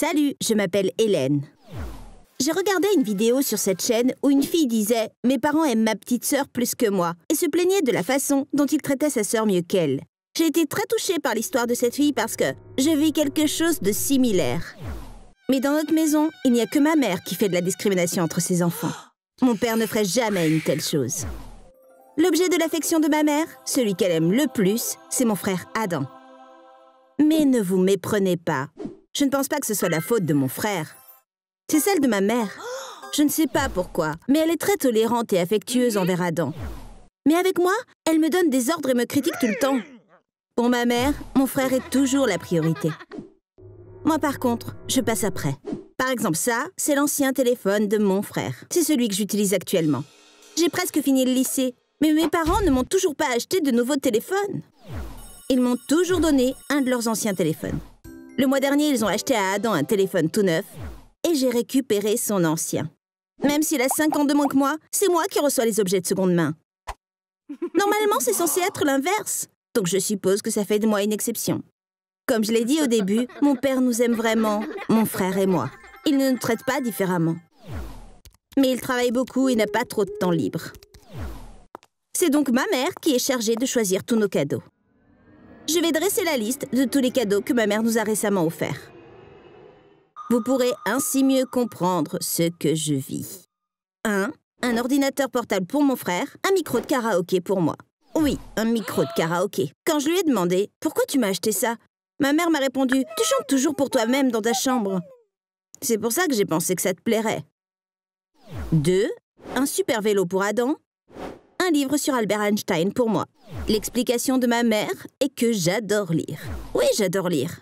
Salut, je m'appelle Hélène. J'ai regardé une vidéo sur cette chaîne où une fille disait « Mes parents aiment ma petite sœur plus que moi » et se plaignait de la façon dont il traitait sa sœur mieux qu'elle. J'ai été très touchée par l'histoire de cette fille parce que je vis quelque chose de similaire. Mais dans notre maison, il n'y a que ma mère qui fait de la discrimination entre ses enfants. Mon père ne ferait jamais une telle chose. L'objet de l'affection de ma mère, celui qu'elle aime le plus, c'est mon frère Adam. Mais ne vous méprenez pas. Je ne pense pas que ce soit la faute de mon frère. C'est celle de ma mère. Je ne sais pas pourquoi, mais elle est très tolérante et affectueuse envers Adam. Mais avec moi, elle me donne des ordres et me critique tout le temps. Pour ma mère, mon frère est toujours la priorité. Moi, par contre, je passe après. Par exemple, ça, c'est l'ancien téléphone de mon frère. C'est celui que j'utilise actuellement. J'ai presque fini le lycée, mais mes parents ne m'ont toujours pas acheté de nouveau téléphone. Ils m'ont toujours donné un de leurs anciens téléphones. Le mois dernier, ils ont acheté à Adam un téléphone tout neuf et j'ai récupéré son ancien. Même s'il a 5 ans de moins que moi, c'est moi qui reçois les objets de seconde main. Normalement, c'est censé être l'inverse. Donc je suppose que ça fait de moi une exception. Comme je l'ai dit au début, mon père nous aime vraiment, mon frère et moi. Il ne nous traite pas différemment. Mais il travaille beaucoup et n'a pas trop de temps libre. C'est donc ma mère qui est chargée de choisir tous nos cadeaux. Je vais dresser la liste de tous les cadeaux que ma mère nous a récemment offerts. Vous pourrez ainsi mieux comprendre ce que je vis. 1. Un ordinateur portable pour mon frère, un micro de karaoké pour moi. Oui, un micro de karaoké. Quand je lui ai demandé « Pourquoi tu m'as acheté ça ?», ma mère m'a répondu « Tu chantes toujours pour toi-même dans ta chambre. » C'est pour ça que j'ai pensé que ça te plairait. 2. Un super vélo pour Adam. Un livre sur Albert Einstein pour moi. L'explication de ma mère est que j'adore lire. Oui, j'adore lire.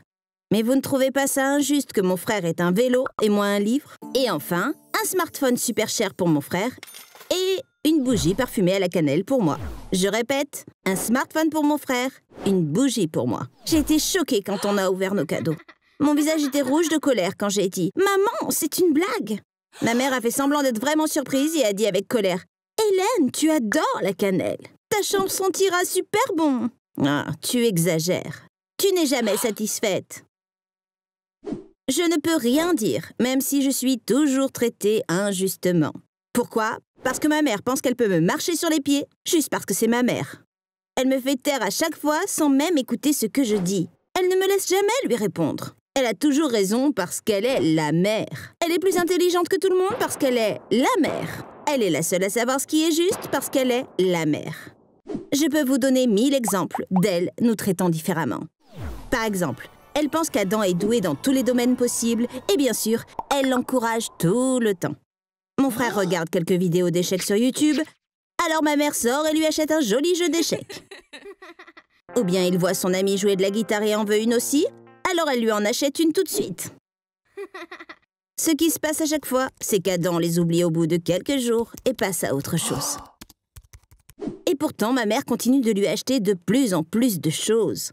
Mais vous ne trouvez pas ça injuste que mon frère ait un vélo et moi un livre? Et enfin, un smartphone super cher pour mon frère et une bougie parfumée à la cannelle pour moi. Je répète, un smartphone pour mon frère, une bougie pour moi. J'ai été choquée quand on a ouvert nos cadeaux. Mon visage était rouge de colère quand j'ai dit « Maman, c'est une blague !» Ma mère a fait semblant d'être vraiment surprise et a dit avec colère « Hélène, tu adores la cannelle. Ta chambre sentira super bon. » Ah, tu exagères. Tu n'es jamais satisfaite. Je ne peux rien dire, même si je suis toujours traitée injustement. Pourquoi? Parce que ma mère pense qu'elle peut me marcher sur les pieds, juste parce que c'est ma mère. Elle me fait taire à chaque fois sans même écouter ce que je dis. Elle ne me laisse jamais lui répondre. Elle a toujours raison parce qu'elle est la mère. Elle est plus intelligente que tout le monde parce qu'elle est la mère. Elle est la seule à savoir ce qui est juste parce qu'elle est la mère. Je peux vous donner 1000 exemples d'elle nous traitant différemment. Par exemple, elle pense qu'Adam est doué dans tous les domaines possibles et bien sûr, elle l'encourage tout le temps. Mon frère regarde quelques vidéos d'échecs sur YouTube, alors ma mère sort et lui achète un joli jeu d'échecs. Ou bien il voit son ami jouer de la guitare et en veut une aussi, alors elle lui en achète une tout de suite. Ce qui se passe à chaque fois, c'est qu'Adam les oublie au bout de quelques jours et passe à autre chose. Et pourtant, ma mère continue de lui acheter de plus en plus de choses.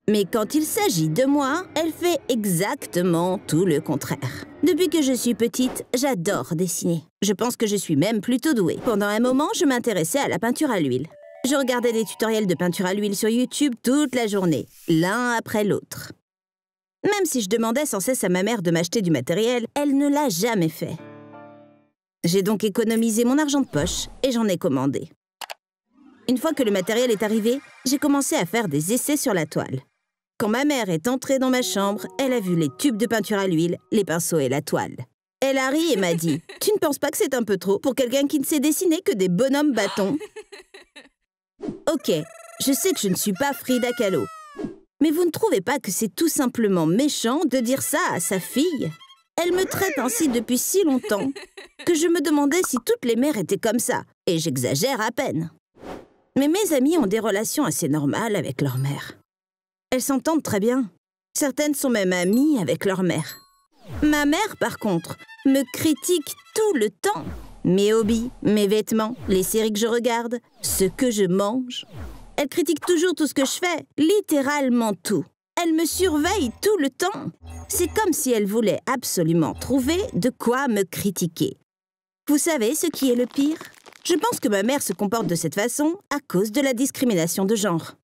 Mais quand il s'agit de moi, elle fait exactement tout le contraire. Depuis que je suis petite, j'adore dessiner. Je pense que je suis même plutôt douée. Pendant un moment, je m'intéressais à la peinture à l'huile. Je regardais des tutoriels de peinture à l'huile sur YouTube toute la journée, l'un après l'autre. Même si je demandais sans cesse à ma mère de m'acheter du matériel, elle ne l'a jamais fait. J'ai donc économisé mon argent de poche et j'en ai commandé. Une fois que le matériel est arrivé, j'ai commencé à faire des essais sur la toile. Quand ma mère est entrée dans ma chambre, elle a vu les tubes de peinture à l'huile, les pinceaux et la toile. Elle a ri et m'a dit « Tu ne penses pas que c'est un peu trop pour quelqu'un qui ne sait dessiner que des bonhommes bâtons ?» Ok, je sais que je ne suis pas Frida Kahlo. Mais vous ne trouvez pas que c'est tout simplement méchant de dire ça à sa fille? Elle me traite ainsi depuis si longtemps que je me demandais si toutes les mères étaient comme ça. Et j'exagère à peine. Mais mes amies ont des relations assez normales avec leur mère. Elles s'entendent très bien. Certaines sont même amies avec leur mère. Ma mère, par contre, me critique tout le temps. Mes hobbies, mes vêtements, les séries que je regarde, ce que je mange. Elle critique toujours tout ce que je fais, littéralement tout. Elle me surveille tout le temps. C'est comme si elle voulait absolument trouver de quoi me critiquer. Vous savez ce qui est le pire? Je pense que ma mère se comporte de cette façon à cause de la discrimination de genre.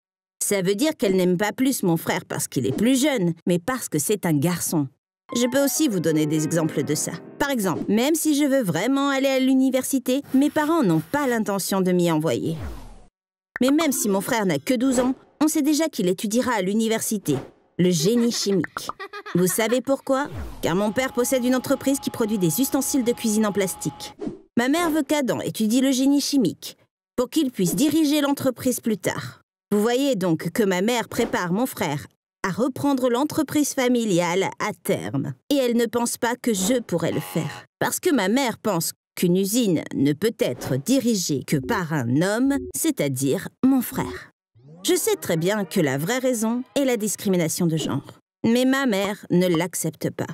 Ça veut dire qu'elle n'aime pas plus mon frère parce qu'il est plus jeune, mais parce que c'est un garçon. Je peux aussi vous donner des exemples de ça. Par exemple, même si je veux vraiment aller à l'université, mes parents n'ont pas l'intention de m'y envoyer. Mais même si mon frère n'a que 12 ans, on sait déjà qu'il étudiera à l'université, le génie chimique. Vous savez pourquoi? Car mon père possède une entreprise qui produit des ustensiles de cuisine en plastique. Ma mère veut qu'Adam étudie le génie chimique pour qu'il puisse diriger l'entreprise plus tard. Vous voyez donc que ma mère prépare mon frère à reprendre l'entreprise familiale à terme. Et elle ne pense pas que je pourrais le faire. Parce que ma mère pense qu'une usine ne peut être dirigée que par un homme, c'est-à-dire mon frère. Je sais très bien que la vraie raison est la discrimination de genre. Mais ma mère ne l'accepte pas.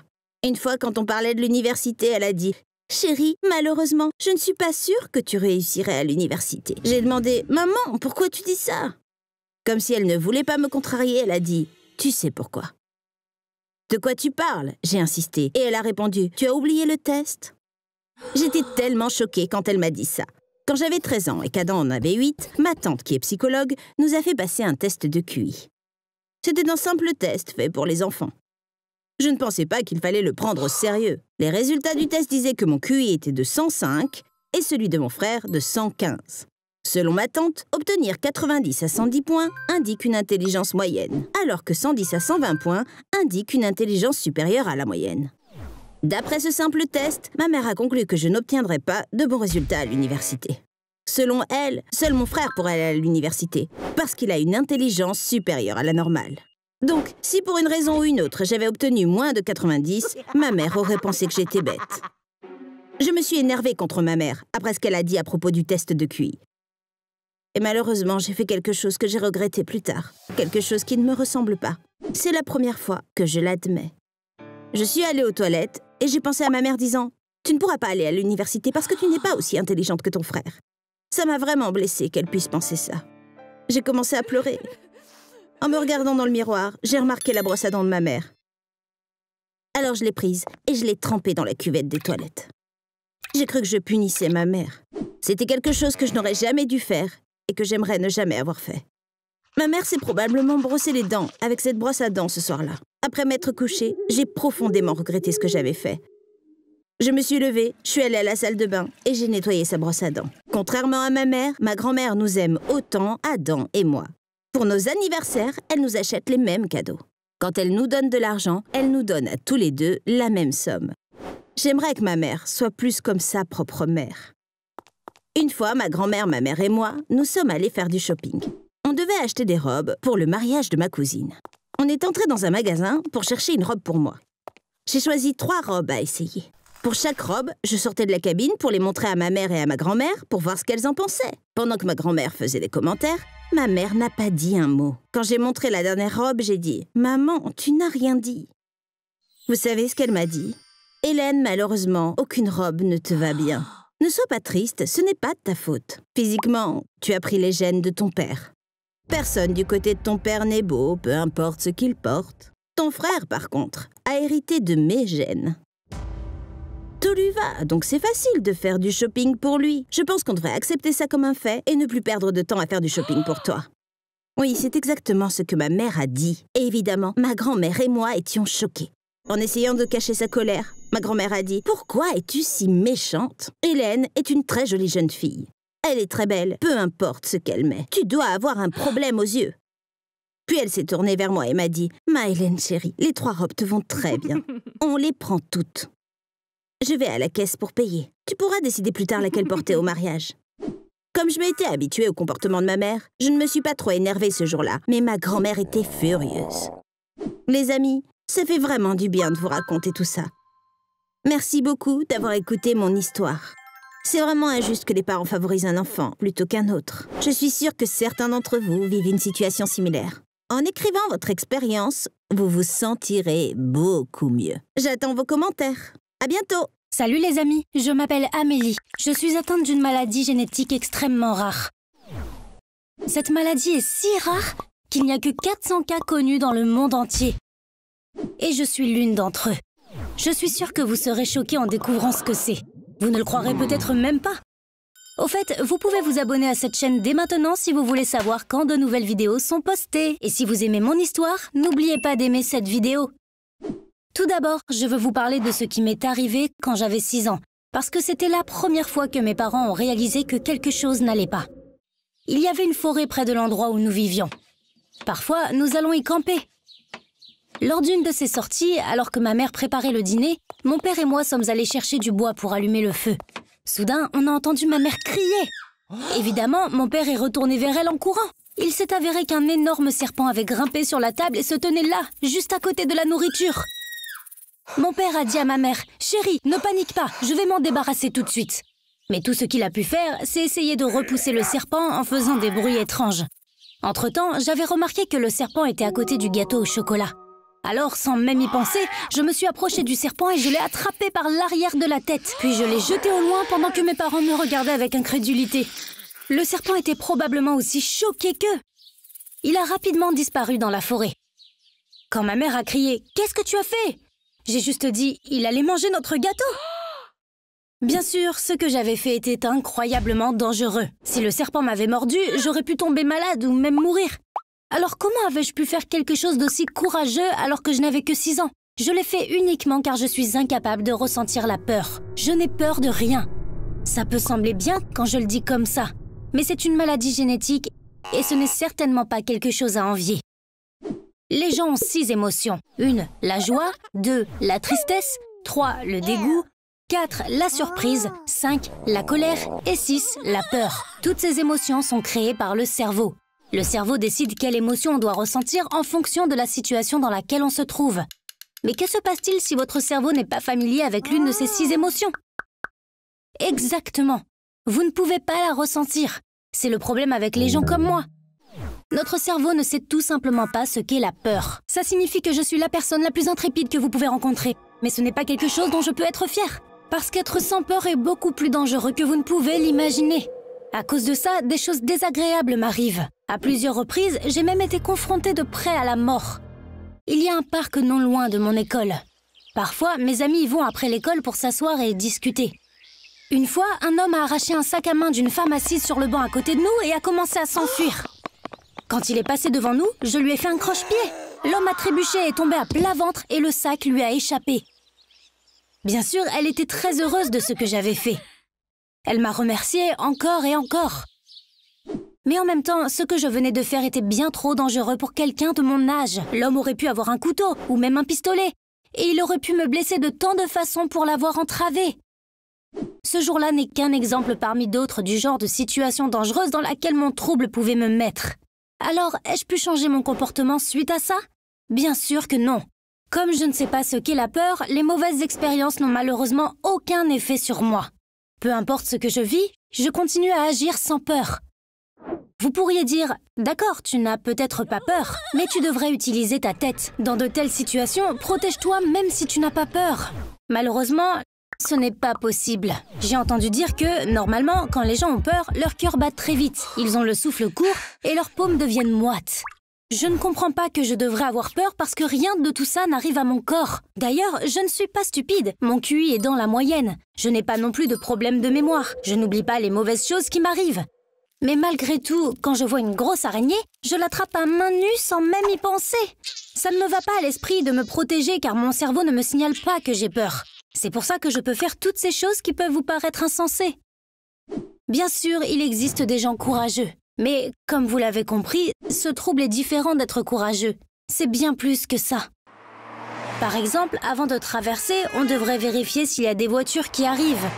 Une fois, quand on parlait de l'université, elle a dit « Chérie, malheureusement, je ne suis pas sûre que tu réussirais à l'université. » J'ai demandé « Maman, pourquoi tu dis ça ?» Comme si elle ne voulait pas me contrarier, elle a dit « Tu sais pourquoi. » « De quoi tu parles ?» J'ai insisté. Et elle a répondu « Tu as oublié le test ?» J'étais tellement choquée quand elle m'a dit ça. Quand j'avais 13 ans et qu'Adam en avait 8, ma tante, qui est psychologue, nous a fait passer un test de QI. C'était un simple test fait pour les enfants. Je ne pensais pas qu'il fallait le prendre au sérieux. Les résultats du test disaient que mon QI était de 105 et celui de mon frère de 115. Selon ma tante, obtenir 90 à 110 points indique une intelligence moyenne, alors que 110 à 120 points indique une intelligence supérieure à la moyenne. D'après ce simple test, ma mère a conclu que je n'obtiendrais pas de bons résultats à l'université. Selon elle, seul mon frère pourrait aller à l'université, parce qu'il a une intelligence supérieure à la normale. Donc, si pour une raison ou une autre, j'avais obtenu moins de 90, ma mère aurait pensé que j'étais bête. Je me suis énervée contre ma mère, après ce qu'elle a dit à propos du test de QI. Et malheureusement, j'ai fait quelque chose que j'ai regretté plus tard. Quelque chose qui ne me ressemble pas. C'est la première fois que je l'admets. Je suis allée aux toilettes et j'ai pensé à ma mère disant « Tu ne pourras pas aller à l'université parce que tu n'es pas aussi intelligente que ton frère. » Ça m'a vraiment blessée qu'elle puisse penser ça. J'ai commencé à pleurer. En me regardant dans le miroir, j'ai remarqué la brosse à dents de ma mère. Alors je l'ai prise et je l'ai trempée dans la cuvette des toilettes. J'ai cru que je punissais ma mère. C'était quelque chose que je n'aurais jamais dû faire et que j'aimerais ne jamais avoir fait. Ma mère s'est probablement brossé les dents avec cette brosse à dents ce soir-là. Après m'être couchée, j'ai profondément regretté ce que j'avais fait. Je me suis levée, je suis allée à la salle de bain et j'ai nettoyé sa brosse à dents. Contrairement à ma mère, ma grand-mère nous aime autant, Adam et moi. Pour nos anniversaires, elle nous achète les mêmes cadeaux. Quand elle nous donne de l'argent, elle nous donne à tous les deux la même somme. J'aimerais que ma mère soit plus comme sa propre mère. Une fois, ma grand-mère, ma mère et moi, nous sommes allés faire du shopping. On devait acheter des robes pour le mariage de ma cousine. On est entré dans un magasin pour chercher une robe pour moi. J'ai choisi 3 robes à essayer. Pour chaque robe, je sortais de la cabine pour les montrer à ma mère et à ma grand-mère pour voir ce qu'elles en pensaient. Pendant que ma grand-mère faisait des commentaires, ma mère n'a pas dit un mot. Quand j'ai montré la dernière robe, j'ai dit « Maman, tu n'as rien dit. » Vous savez ce qu'elle m'a dit? « Hélène, malheureusement, aucune robe ne te va bien. Ne sois pas triste, ce n'est pas de ta faute. Physiquement, tu as pris les gènes de ton père. Personne du côté de ton père n'est beau, peu importe ce qu'il porte. Ton frère, par contre, a hérité de mes gènes. Tout lui va, donc c'est facile de faire du shopping pour lui. Je pense qu'on devrait accepter ça comme un fait et ne plus perdre de temps à faire du shopping pour toi. » Oui, c'est exactement ce que ma mère a dit. Et évidemment, ma grand-mère et moi étions choqués. En essayant de cacher sa colère, ma grand-mère a dit « Pourquoi es-tu si méchante? Hélène est une très jolie jeune fille. Elle est très belle, peu importe ce qu'elle met. Tu dois avoir un problème aux yeux. » Puis elle s'est tournée vers moi et m'a dit « Ma Hélène chérie, les 3 robes te vont très bien. On les prend toutes. Je vais à la caisse pour payer. Tu pourras décider plus tard laquelle porter au mariage. » Comme je m'étais habituée au comportement de ma mère, je ne me suis pas trop énervée ce jour-là, mais ma grand-mère était furieuse. Les amis, ça fait vraiment du bien de vous raconter tout ça. Merci beaucoup d'avoir écouté mon histoire. C'est vraiment injuste que les parents favorisent un enfant plutôt qu'un autre. Je suis sûre que certains d'entre vous vivent une situation similaire. En écrivant votre expérience, vous vous sentirez beaucoup mieux. J'attends vos commentaires. À bientôt! Salut les amis, je m'appelle Amélie. Je suis atteinte d'une maladie génétique extrêmement rare. Cette maladie est si rare qu'il n'y a que 400 cas connus dans le monde entier. Et je suis l'une d'entre eux. Je suis sûre que vous serez choqués en découvrant ce que c'est. Vous ne le croirez peut-être même pas. Au fait, vous pouvez vous abonner à cette chaîne dès maintenant si vous voulez savoir quand de nouvelles vidéos sont postées. Et si vous aimez mon histoire, n'oubliez pas d'aimer cette vidéo. Tout d'abord, je veux vous parler de ce qui m'est arrivé quand j'avais 6 ans, parce que c'était la première fois que mes parents ont réalisé que quelque chose n'allait pas. Il y avait une forêt près de l'endroit où nous vivions. Parfois, nous allons y camper. Lors d'une de ces sorties, alors que ma mère préparait le dîner, mon père et moi sommes allés chercher du bois pour allumer le feu. Soudain, on a entendu ma mère crier. Évidemment, mon père est retourné vers elle en courant. Il s'est avéré qu'un énorme serpent avait grimpé sur la table et se tenait là, juste à côté de la nourriture. Mon père a dit à ma mère « Chérie, ne panique pas, je vais m'en débarrasser tout de suite. » Mais tout ce qu'il a pu faire, c'est essayer de repousser le serpent en faisant des bruits étranges. Entre-temps, j'avais remarqué que le serpent était à côté du gâteau au chocolat. Alors, sans même y penser, je me suis approchée du serpent et je l'ai attrapé par l'arrière de la tête. Puis je l'ai jeté au loin pendant que mes parents me regardaient avec incrédulité. Le serpent était probablement aussi choqué qu'eux. Il a rapidement disparu dans la forêt. Quand ma mère a crié « Qu'est-ce que tu as fait ?» J'ai juste dit « Il allait manger notre gâteau !» Bien sûr, ce que j'avais fait était incroyablement dangereux. Si le serpent m'avait mordu, j'aurais pu tomber malade ou même mourir. Alors comment avais-je pu faire quelque chose d'aussi courageux alors que je n'avais que 6 ans? Je l'ai fait uniquement car je suis incapable de ressentir la peur. Je n'ai peur de rien. Ça peut sembler bien quand je le dis comme ça, mais c'est une maladie génétique et ce n'est certainement pas quelque chose à envier. Les gens ont 6 émotions. 1, la joie. 2, la tristesse. 3, le dégoût. 4, la surprise. 5, la colère. Et 6, la peur. Toutes ces émotions sont créées par le cerveau. Le cerveau décide quelle émotion on doit ressentir en fonction de la situation dans laquelle on se trouve. Mais que se passe-t-il si votre cerveau n'est pas familier avec l'une de ces 6 émotions? Exactement. Vous ne pouvez pas la ressentir. C'est le problème avec les gens comme moi. Notre cerveau ne sait tout simplement pas ce qu'est la peur. Ça signifie que je suis la personne la plus intrépide que vous pouvez rencontrer. Mais ce n'est pas quelque chose dont je peux être fière. Parce qu'être sans peur est beaucoup plus dangereux que vous ne pouvez l'imaginer. À cause de ça, des choses désagréables m'arrivent. À plusieurs reprises, j'ai même été confrontée de près à la mort. Il y a un parc non loin de mon école. Parfois, mes amis y vont après l'école pour s'asseoir et discuter. Une fois, un homme a arraché un sac à main d'une femme assise sur le banc à côté de nous et a commencé à s'enfuir. Quand il est passé devant nous, je lui ai fait un croche-pied. L'homme a trébuché et est tombé à plat ventre et le sac lui a échappé. Bien sûr, elle était très heureuse de ce que j'avais fait. Elle m'a remercié encore et encore. Mais en même temps, ce que je venais de faire était bien trop dangereux pour quelqu'un de mon âge. L'homme aurait pu avoir un couteau ou même un pistolet. Et il aurait pu me blesser de tant de façons pour l'avoir entravé. Ce jour-là n'est qu'un exemple parmi d'autres du genre de situation dangereuse dans laquelle mon trouble pouvait me mettre. Alors, ai-je pu changer mon comportement suite à ça? Bien sûr que non. Comme je ne sais pas ce qu'est la peur, les mauvaises expériences n'ont malheureusement aucun effet sur moi. Peu importe ce que je vis, je continue à agir sans peur. Vous pourriez dire « D'accord, tu n'as peut-être pas peur, mais tu devrais utiliser ta tête. Dans de telles situations, protège-toi même si tu n'as pas peur. » Malheureusement, ce n'est pas possible. J'ai entendu dire que, normalement, quand les gens ont peur, leur cœur bat très vite. Ils ont le souffle court et leurs paumes deviennent moites. Je ne comprends pas que je devrais avoir peur parce que rien de tout ça n'arrive à mon corps. D'ailleurs, je ne suis pas stupide. Mon QI est dans la moyenne. Je n'ai pas non plus de problème de mémoire. Je n'oublie pas les mauvaises choses qui m'arrivent. Mais malgré tout, quand je vois une grosse araignée, je l'attrape à main nue sans même y penser. Ça ne me va pas à l'esprit de me protéger car mon cerveau ne me signale pas que j'ai peur. C'est pour ça que je peux faire toutes ces choses qui peuvent vous paraître insensées. Bien sûr, il existe des gens courageux. Mais, comme vous l'avez compris, ce trouble est différent d'être courageux. C'est bien plus que ça. Par exemple, avant de traverser, on devrait vérifier s'il y a des voitures qui arrivent.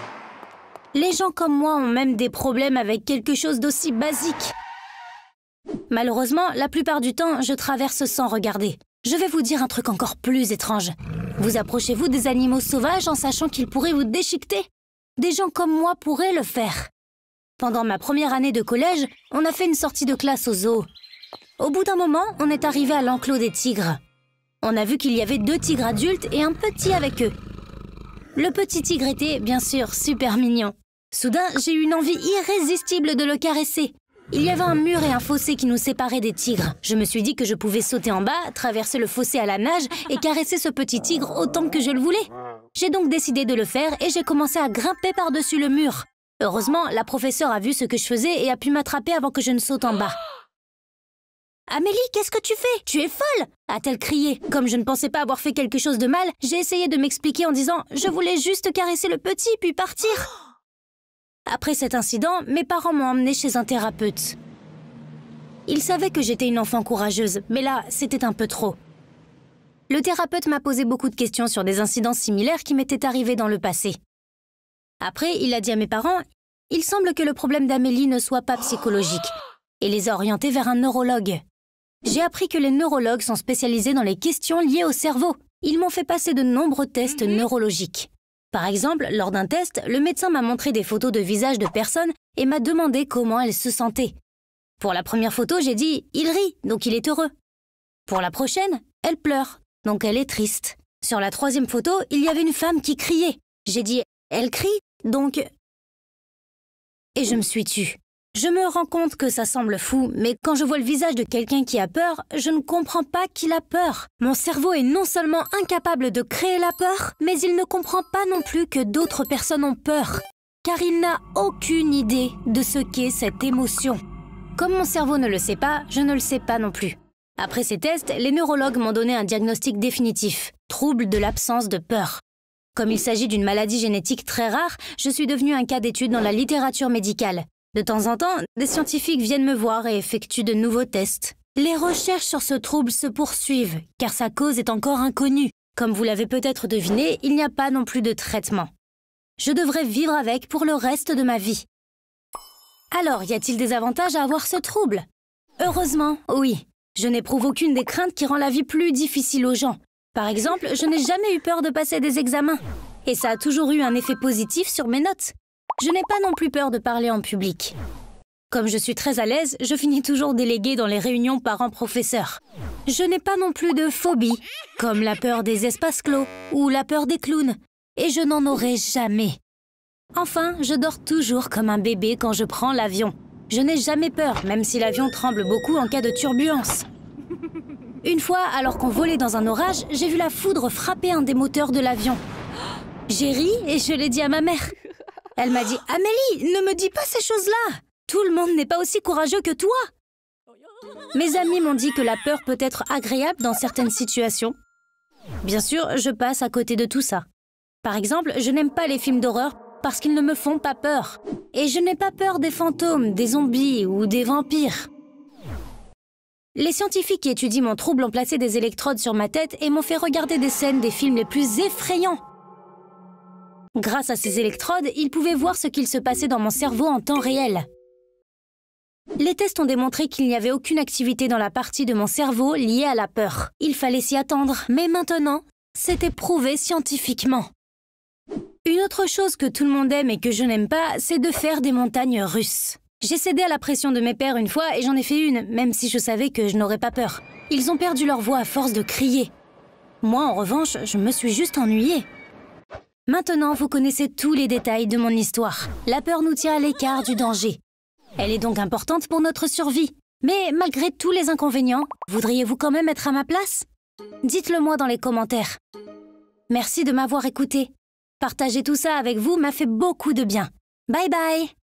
Les gens comme moi ont même des problèmes avec quelque chose d'aussi basique. Malheureusement, la plupart du temps, je traverse sans regarder. Je vais vous dire un truc encore plus étrange. Vous approchez-vous des animaux sauvages en sachant qu'ils pourraient vous déchiqueter? Des gens comme moi pourraient le faire. Pendant ma première année de collège, on a fait une sortie de classe au zoo. Au bout d'un moment, on est arrivé à l'enclos des tigres. On a vu qu'il y avait 2 tigres adultes et un petit avec eux. Le petit tigre était, bien sûr, super mignon. Soudain, j'ai eu une envie irrésistible de le caresser. Il y avait un mur et un fossé qui nous séparaient des tigres. Je me suis dit que je pouvais sauter en bas, traverser le fossé à la nage et caresser ce petit tigre autant que je le voulais. J'ai donc décidé de le faire et j'ai commencé à grimper par-dessus le mur. Heureusement, la professeure a vu ce que je faisais et a pu m'attraper avant que je ne saute en bas. « Amélie, qu'est-ce que tu fais? Tu es folle !» a-t-elle crié. Comme je ne pensais pas avoir fait quelque chose de mal, j'ai essayé de m'expliquer en disant « Je voulais juste caresser le petit, puis partir. » Après cet incident, mes parents m'ont emmenée chez un thérapeute. Ils savaient que j'étais une enfant courageuse, mais là, c'était un peu trop. Le thérapeute m'a posé beaucoup de questions sur des incidents similaires qui m'étaient arrivés dans le passé. Après, il a dit à mes parents « Il semble que le problème d'Amélie ne soit pas psychologique » et les a orientés vers un neurologue. J'ai appris que les neurologues sont spécialisés dans les questions liées au cerveau. Ils m'ont fait passer de nombreux tests neurologiques. Par exemple, lors d'un test, le médecin m'a montré des photos de visages de personnes et m'a demandé comment elles se sentaient. Pour la première photo, j'ai dit « Il rit, donc il est heureux ». Pour la prochaine, elle pleure, donc elle est triste. Sur la troisième photo, il y avait une femme qui criait. J'ai dit « Elle crie, donc… » Et je me suis tue. Je me rends compte que ça semble fou, mais quand je vois le visage de quelqu'un qui a peur, je ne comprends pas qu'il a peur. Mon cerveau est non seulement incapable de créer la peur, mais il ne comprend pas non plus que d'autres personnes ont peur, car il n'a aucune idée de ce qu'est cette émotion. Comme mon cerveau ne le sait pas, je ne le sais pas non plus. Après ces tests, les neurologues m'ont donné un diagnostic définitif, trouble de l'absence de peur. Comme il s'agit d'une maladie génétique très rare, je suis devenue un cas d'étude dans la littérature médicale. De temps en temps, des scientifiques viennent me voir et effectuent de nouveaux tests. Les recherches sur ce trouble se poursuivent, car sa cause est encore inconnue. Comme vous l'avez peut-être deviné, il n'y a pas non plus de traitement. Je devrais vivre avec pour le reste de ma vie. Alors, y a-t-il des avantages à avoir ce trouble? Heureusement, oui. Je n'éprouve aucune des craintes qui rend la vie plus difficile aux gens. Par exemple, je n'ai jamais eu peur de passer des examens. Et ça a toujours eu un effet positif sur mes notes. Je n'ai pas non plus peur de parler en public. Comme je suis très à l'aise, je finis toujours déléguée dans les réunions parents-professeurs. Je n'ai pas non plus de phobie, comme la peur des espaces clos ou la peur des clowns. Et je n'en aurai jamais. Enfin, je dors toujours comme un bébé quand je prends l'avion. Je n'ai jamais peur, même si l'avion tremble beaucoup en cas de turbulence. Une fois, alors qu'on volait dans un orage, j'ai vu la foudre frapper un des moteurs de l'avion. J'ai ri et je l'ai dit à ma mère. Elle m'a dit « Amélie, ne me dis pas ces choses-là! Tout le monde n'est pas aussi courageux que toi !» Mes amis m'ont dit que la peur peut être agréable dans certaines situations. Bien sûr, je passe à côté de tout ça. Par exemple, je n'aime pas les films d'horreur parce qu'ils ne me font pas peur. Et je n'ai pas peur des fantômes, des zombies ou des vampires. Les scientifiques qui étudient mon trouble ont placé des électrodes sur ma tête et m'ont fait regarder des scènes des films les plus effrayants. Grâce à ces électrodes, ils pouvaient voir ce qu'il se passait dans mon cerveau en temps réel. Les tests ont démontré qu'il n'y avait aucune activité dans la partie de mon cerveau liée à la peur. Il fallait s'y attendre, mais maintenant, c'était prouvé scientifiquement. Une autre chose que tout le monde aime et que je n'aime pas, c'est de faire des montagnes russes. J'ai cédé à la pression de mes pères une fois et j'en ai fait une, même si je savais que je n'aurais pas peur. Ils ont perdu leur voix à force de crier. Moi, en revanche, je me suis juste ennuyée. Maintenant, vous connaissez tous les détails de mon histoire. La peur nous tient à l'écart du danger. Elle est donc importante pour notre survie. Mais malgré tous les inconvénients, voudriez-vous quand même être à ma place? Dites-le moi dans les commentaires. Merci de m'avoir écouté. Partager tout ça avec vous m'a fait beaucoup de bien. Bye bye!